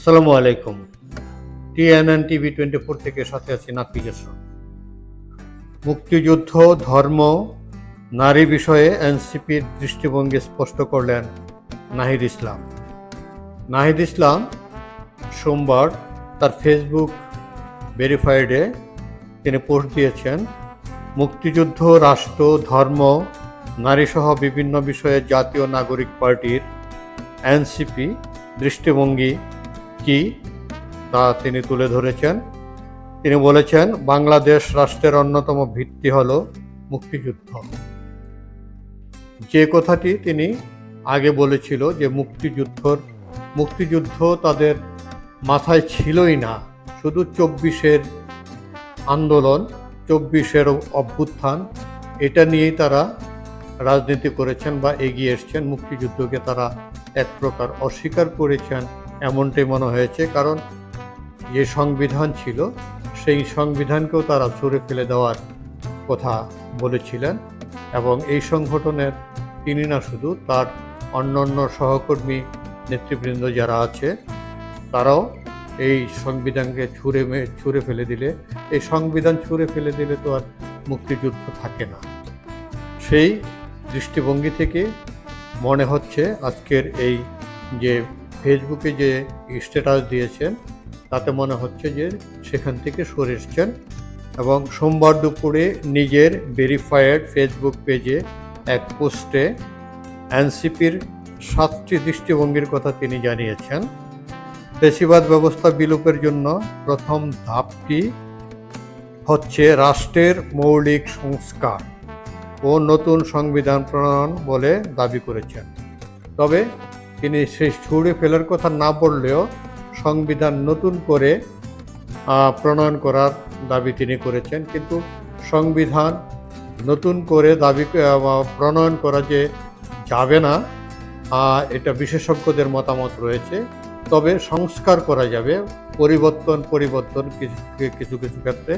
আসসালামু আলাইকুম। TNN TV 24 থেকে সাথে আছি নাফিজ হাসান। মুক্তিযুদ্ধ, ধর্ম, নারী বিষয়ে এনসিপির দৃষ্টিভঙ্গি স্পষ্ট করলেন নাহিদ ইসলাম। নাহিদ ইসলাম সোমবার তার ফেসবুক ভেরিফাইডে তিনি পোস্ট দিয়েছেন, মুক্তিযুদ্ধ, রাষ্ট্র, ধর্ম, নারীসহ বিভিন্ন বিষয়ে জাতীয় নাগরিক পার্টির এনসিপি দৃষ্টিভঙ্গি কি তা তিনি তুলে ধরেছেন। তিনি বলেছেন, বাংলাদেশ রাষ্ট্রের অন্যতম ভিত্তি হল মুক্তিযুদ্ধ। যে কথাটি তিনি আগে বলেছিল যে মুক্তিযুদ্ধ তাদের মাথায় ছিলই না, শুধু 24-এর আন্দোলন, 24-এর অভ্যুত্থান, এটা নিয়েই তারা রাজনীতি করেছেন বা এগিয়ে এসছেন। মুক্তিযুদ্ধকে তারা এক প্রকার অস্বীকার করেছেন এমনটাই মনে হয়েছে, কারণ যে সংবিধান ছিল সেই সংবিধানকেও তারা ছুঁড়ে ফেলে দেওয়ার কথা বলেছিলেন। এবং এই সংগঠনের তিনি না, শুধু তার অন্যান্য সহকর্মী নেতৃবৃন্দ যারা আছে তারাও এই সংবিধানকে ছুঁড়ে ফেলে দিলে, এই সংবিধান ছুঁড়ে ফেলে দিলে তো আর মুক্তিযুদ্ধ থাকে না। সেই দৃষ্টিভঙ্গি থেকে মনে হচ্ছে আজকের এই যে ফেসবুকে যে স্ট্যাটাস দিয়েছেন তাতে মনে হচ্ছে যে সেখান থেকে সরে এসেছেন। এবং সোমবার দুপুরে নিজের ভেরিফাইড ফেসবুক পেজে এক পোস্টে এনসিপির 7টি দৃষ্টিভঙ্গির কথা তিনি জানিয়েছেন। ফ্যাসিবাদ ব্যবস্থা বিলোপের জন্য প্রথম ধাপটি হচ্ছে রাষ্ট্রের মৌলিক সংস্কার ও নতুন সংবিধান প্রণয়ন বলে দাবি করেছেন। তবে তিনি সেই ছুঁড়ে ফেলার কথা না বললেও সংবিধান নতুন করে প্রণয়ন করার দাবি তিনি করেছেন। কিন্তু সংবিধান নতুন করে প্রণয়ন করা যে যাবে না, এটা বিশেষজ্ঞদের মতামত রয়েছে। তবে সংস্কার করা যাবে, পরিবর্তন কিছু ক্ষেত্রে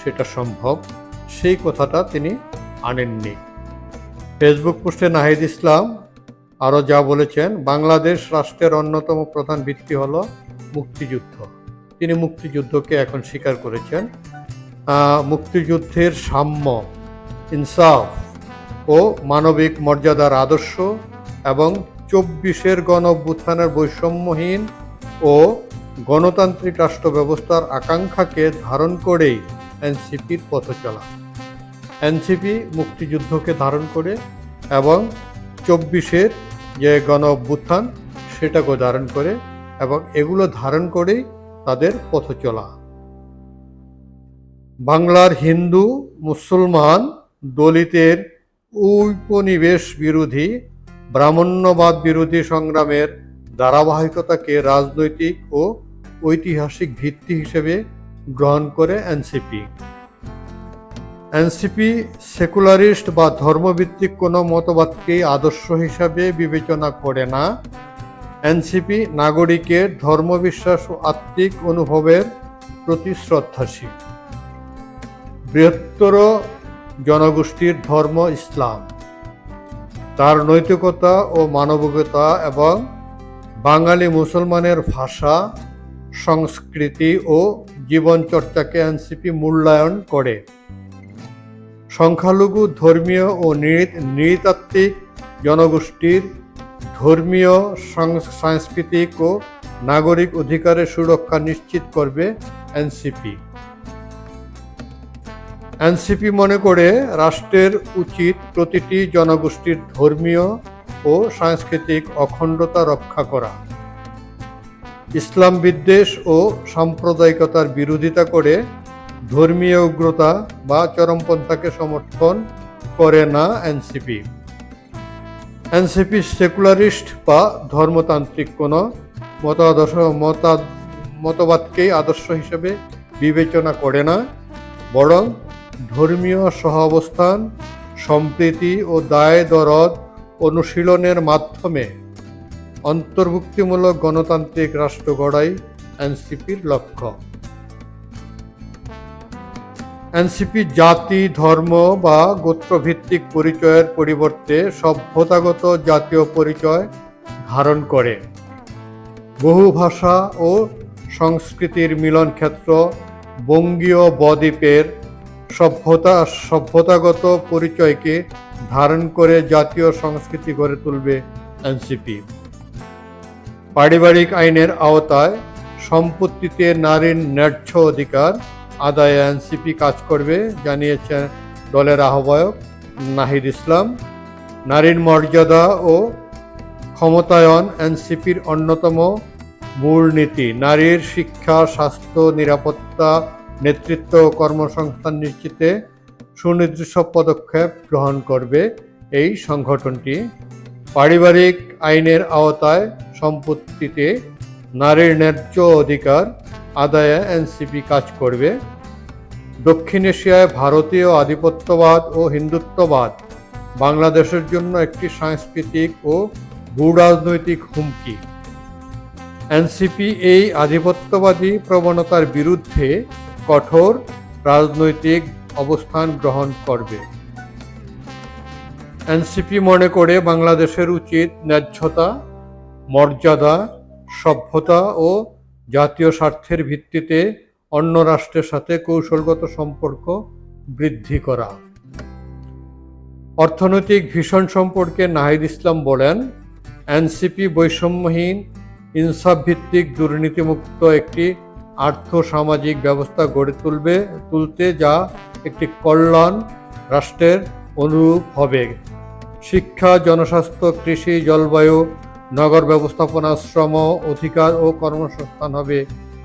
সেটা সম্ভব, সেই কথাটা তিনি আনেননি। ফেসবুক পোস্টে নাহিদ ইসলাম আরও যা বলেছেন, বাংলাদেশ রাষ্ট্রের অন্যতম প্রধান ভিত্তি হলো মুক্তিযুদ্ধ। তিনি মুক্তিযুদ্ধকে এখন স্বীকার করেছেন। মুক্তিযুদ্ধের সাম্য, ইনসাফ ও মানবিক মর্যাদার আদর্শ এবং 24-এর গণ-অভ্যুত্থানের বৈষম্যহীন ও গণতান্ত্রিক রাষ্ট্র ব্যবস্থার আকাঙ্ক্ষাকে ধারণ করেই এনসিপির পথ চলা। এনসিপি মুক্তিযুদ্ধকে ধারণ করে এবং 24-এর যে গণ-অভ্যুত্থান সেটাকে ধারণ করে, এবং এগুলো ধারণ করেই তাদের পথ চলা। বাংলার হিন্দু, মুসলমান, দলিতের ঔপনিবেশ বিরোধী, ব্রাহ্মণ্যবাদ বিরোধী সংগ্রামের ধারাবাহিকতাকে রাজনৈতিক ও ঐতিহাসিক ভিত্তি হিসেবে গ্রহণ করে এনসিপি। এনসিপি সেকুলারিস্ট বা ধর্মভিত্তিক কোনো মতবাদকেই আদর্শ হিসাবে বিবেচনা করে না। এনসিপি নাগরিকের ধর্মবিশ্বাস ও আত্মিক অনুভবের প্রতি শ্রদ্ধাশীল। বৃহত্তর জনগোষ্ঠীর ধর্ম ইসলাম, তার নৈতিকতা ও মানবিকতা এবং বাঙালি মুসলমানের ভাষা, সংস্কৃতি ও জীবনচর্চাকে এনসিপি মূল্যায়ন করে। সংখ্যালঘু, ধর্মীয় ও নৃতাত্ত্বিক জনগোষ্ঠীর ধর্মীয়, সাংস্কৃতিক ও নাগরিক অধিকারের সুরক্ষা নিশ্চিত করবে এনসিপি। এনসিপি মনে করে রাষ্ট্রের উচিত প্রতিটি জনগোষ্ঠীর ধর্মীয় ও সাংস্কৃতিক অখণ্ডতা রক্ষা করা। ইসলাম বিদ্বেষ ও সাম্প্রদায়িকতার বিরোধিতা করে ধর্মীয় উগ্রতা বা চরমপন্থাকে সমর্থন করে না এনসিপি। এনসিপি সেকুলারিস্ট বা ধর্মতান্ত্রিক কোনো মতবাদকেই আদর্শ হিসেবে বিবেচনা করে না, বরং ধর্মীয় সহাবস্থান, সম্প্রীতি ও দায় দরদ অনুশীলনের মাধ্যমে অন্তর্ভুক্তিমূলক গণতান্ত্রিক রাষ্ট্র গড়াই এনসিপির লক্ষ্য। এনসিপি জাতি, ধর্ম বা গোত্রভিত্তিক পরিচয়ের পরিবর্তে সভ্যতাগত জাতীয় পরিচয় ধারণ করে। বহু ভাষা ও সংস্কৃতির মিলন ক্ষেত্র, বঙ্গীয় বদ্বীপের সভ্যতাগত পরিচয়কে ধারণ করে জাতীয় সংস্কৃতি গড়ে তুলবে এনসিপি। পারিবারিক আইনের আওতায় সম্পত্তিতে নারীর ন্যায্য অধিকার আদায়ে এনসিপি কাজ করবে, জানিয়েছেন দলের আহ্বায়ক নাহিদ ইসলাম। নারীর মর্যাদা ও ক্ষমতায়ন এনসিপির অন্যতম মূলনীতি। নারীর শিক্ষা, স্বাস্থ্য, নিরাপত্তা, নেতৃত্ব ও কর্মসংস্থান নিশ্চিতে সুনির্দিষ্ট পদক্ষেপ গ্রহণ করবে এই সংগঠনটি। পারিবারিক আইনের আওতায় সম্পত্তিতে নারীর ন্যায্য অধিকার আদায়ে এনসিপি কাজ করবে। দক্ষিণ এশিয়ায় ভারতীয় আধিপত্যবাদ ও হিন্দুত্ববাদ বাংলাদেশের জন্য একটি সাংস্কৃতিক ও ভূরাজনৈতিক হুমকি। এনসিপি এই আধিপত্যবাদী প্রবণতার বিরুদ্ধে কঠোর রাজনৈতিক অবস্থান গ্রহণ করবে। এনসিপি মনে করে বাংলাদেশের উচিত ন্যায্যতা, মর্যাদা, সভ্যতা ও জাতীয় স্বার্থের ভিত্তিতে অন্য রাষ্ট্রের সাথে কৌশলগত সম্পর্ক বৃদ্ধি করা। অর্থনৈতিক ভিশন সম্পর্কে নাহিদ ইসলাম বলেন, এনসিপি বৈষম্যহীন, ইনসাফভিত্তিক, দুর্নীতিমুক্ত একটি আর্থ-সামাজিক ব্যবস্থা গড়ে তুলতে যা একটি কল্যাণ রাষ্ট্রের অনুরূপ হবে। শিক্ষা, জনস্বাস্থ্য, কৃষি, জলবায়ু, নগর ব্যবস্থাপনা, শ্রম, অধিকার ও কর্মসংস্থান হবে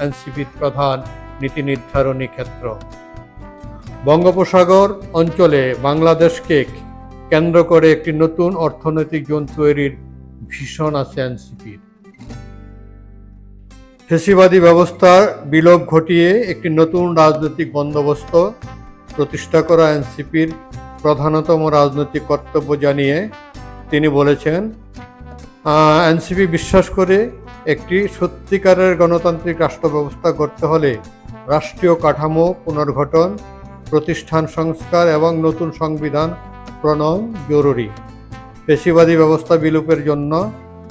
এনসিপির প্রধান নীতি নির্ধারণী ক্ষেত্র। বঙ্গোপসাগর অঞ্চলে বাংলাদেশকে কেন্দ্র করে একটি নতুন অর্থনৈতিক জোন তৈরির ভীষণ আছে এনসিপির। ফ্যাসিবাদী ব্যবস্থার বিলোপ ঘটিয়ে একটি নতুন রাজনৈতিক বন্দোবস্ত প্রতিষ্ঠা করা এনসিপির প্রধানতম রাজনৈতিক কর্তব্য জানিয়ে তিনি বলেছেন, এনসিপি বিশ্বাস করে একটি সত্যিকারের গণতান্ত্রিক রাষ্ট্র ব্যবস্থা গড়তে হলে রাষ্ট্রীয় কাঠামো পুনর্গঠন, প্রতিষ্ঠান সংস্কার এবং নতুন সংবিধান প্রণয়ন জরুরি। ফ্যাসিবাদী ব্যবস্থা বিলোপের জন্য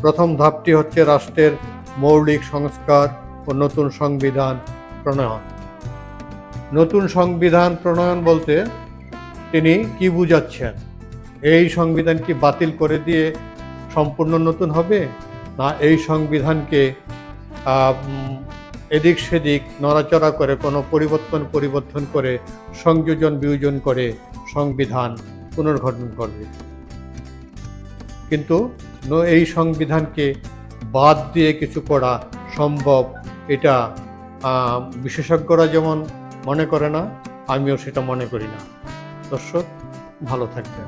প্রথম ধাপটি হচ্ছে রাষ্ট্রের মৌলিক সংস্কার ও নতুন সংবিধান প্রণয়ন। নতুন সংবিধান প্রণয়ন বলতে তিনি কি বুঝাচ্ছেন? এই সংবিধান কি বাতিল করে দিয়ে সম্পূর্ণ নতুন হবে, না এই সংবিধানকে এদিক সেদিক নড়াচড়া করে কোনো পরিবর্তন করে সংযোজন বিয়োজন করে সংবিধান পুনর্গঠন করবে? কিন্তু এই সংবিধানকে বাদ দিয়ে কিছু করা সম্ভব, এটা বিশেষজ্ঞরা যেমন মনে করে না, আমিও সেটা মনে করি না। দর্শক, ভালো থাকবেন।